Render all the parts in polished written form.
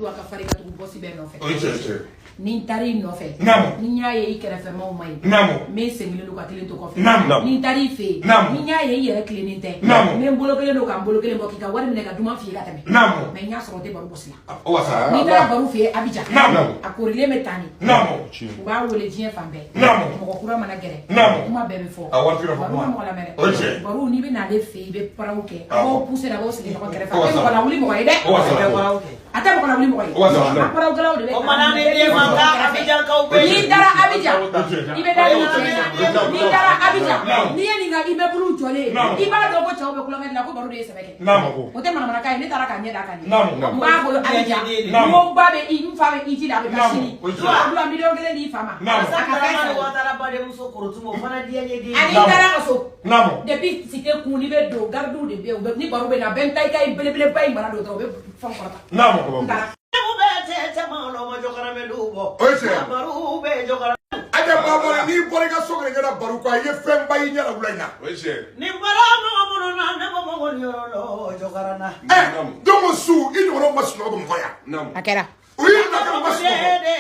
to ka fari ka to bosi be no fe nin tari no fe namo ni nya ye ikere fe ma o mai namo me se mi lu ka kile to ko fe namo nin tari fe ni nya ye yere kile nin te me mbolo kele no ka mbolo kele mo ki ka wari me ka duma fi ka tame namo me nya so te baru bosi la o wasa ni tara baru fi abija namo akorile me tani namo u ba wole jien fambe namo mo ko kura mana gere namo kuma bebe fo awati na baru mo la mere oje baru ni be na le fe be parawo ke abo pousser na bo se ko kere fa ko la wuli mo ide o wasa ata ko la wuli mo ide o wasa parawo galaw de o manane de manga abija ka ube ni dara abija ibe dali ni dara abija ni ye ni nga ibe bulu jole iba do ko chawo be kulonga na ko baru de sebeke namo o te mana kai ni dara ka ni da ka ni namo ba bolo abija mo ba be i mfa be iti da be machine do a million gele ni fama aka wa tara ba de muso korotumo fana dia nye de ani dara so namo depuis cité kuni be do gardu de be ni baru be na ben tay kay bele bele bay mara do to be fam ko namo baru be jogara ada baba ni bore ka so ngara baru ko ye fem bayi nyara wulanya ni bara mo na na mo mo nyoro jogara na domo su ino ro masno ko moya namo akera uyi na ka masno de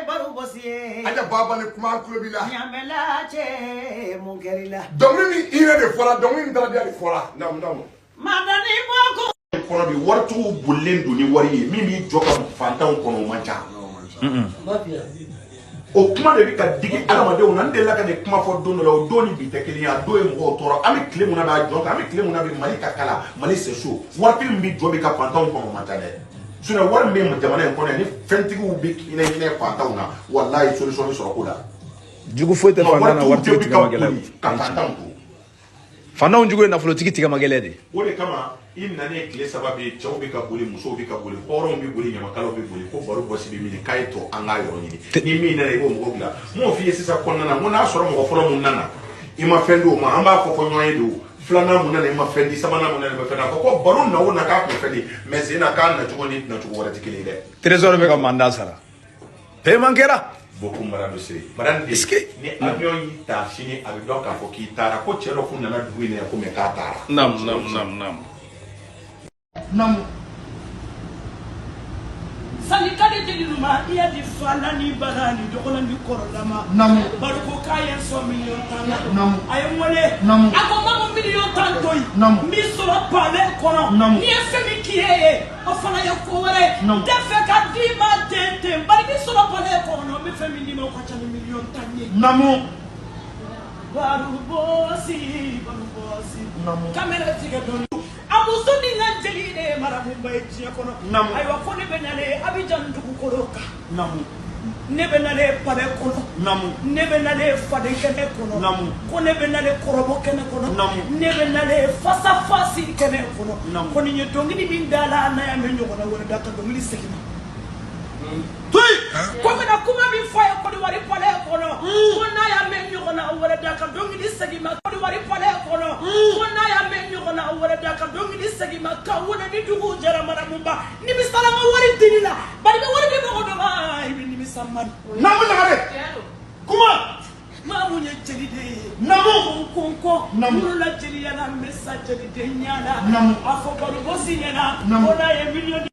baru bosie ada baba ni kuma kulo bila nyamela che mungerila domni ni ire de fora domni ndara de fora namo madani boko kono bi wartu bullendo ni wari ye min bi joka fantan kono mancha o kuma de bi ka digi adamadenw nan de la ka de kuma fɔ don dɔ la o don ni bi tɛ kelen ye a don ye mɔgɔw tɔɔrɔ an bɛ tile mun na b'a jɔ kan an bɛ tile mun na bi mali ka kala mali c'est chaud wari min bi jɔ bi ka fantanw kɔnɔ man ca dɛ sinon wari min bɛ jamana in kɔnɔ ni fɛntigiw bɛ hinɛ fantanw na walayi solution bɛ sɔrɔ ko la jugu foyi tɛ fantan na waritigi tigɛ ma gɛlɛ ka fantanw to fantanw jugu ye nafolotigi tigɛ ma gɛlɛ de o de kama i nane tile saba bɛ cɛw bɛ ka boli musow bɛ ka boli hɔrɔnw bɛ boli ɲamakalaw bɛ boli ko baro bɔsi bɛ ɲini k'a ye to an k'a yɔrɔ ɲini ni min nana i b'o mɔgɔw bila m'o f'i ye sisan kɔnɔna na n ko n'a sɔrɔ mɔgɔ fɔlɔ mun nana i ma fɛn di o ma an b'a fɔ ɲɔgɔn ye de o filanan mun nana i ma fɛn di sabanan mun nana i ma fɛn di a fɔ ko baro na o na k'a kun fɛn di mais sen na k'a nacogo ni nacogo wɛrɛ tɛ kelen ye dɛ. trésor bɛ ka mandat sara paiement kɛra beaucoup mara do sere baran de ni avion yi ta sini a bɛ dɔn k'a fɔ k'i taara ko cɛ dɔ kun nana dugu in na ko mais k'a taara nam sanikade jeliluma iya di fala ni bagani dokola ni korolama namu baruko kaya so million tanga namu ay mole namu ako mamo million tantoy namu mi solo pale kono namu ni femi kiye o fana ya ko wore defe ka di ma tete bari mi solo pale kono mi femi ni mo ko chani million tangi namu baru bosi namu kamera tiga don amuso ni ngajeli de marabumba ejiya kono aywa ko ne benale abijan dugu koroka namu ne benale pare kono namu ne benale fade kene kono namu ko ne benale korobo kene kono namu ne benale fasa fasi kene kono namu ko ni dongi ni min dala na ya men nyogona wala data do mili sekima tuy ko mena kuma min faya ko di wari pale kono ko na ya men nyogona wala data dongi ni sekima ko di wari pale kono ko na ya men nyogona wala data dongi ni sekima ka wona ni dugu jara mara mumba ni misala ma wari dinila bari be wari be ko do ay ni misamman namu lagare kuma mamu nye jeli de namu konko namu la jeli ya na message jeli de nyala namu afo baru bosi nyala namu ona ye million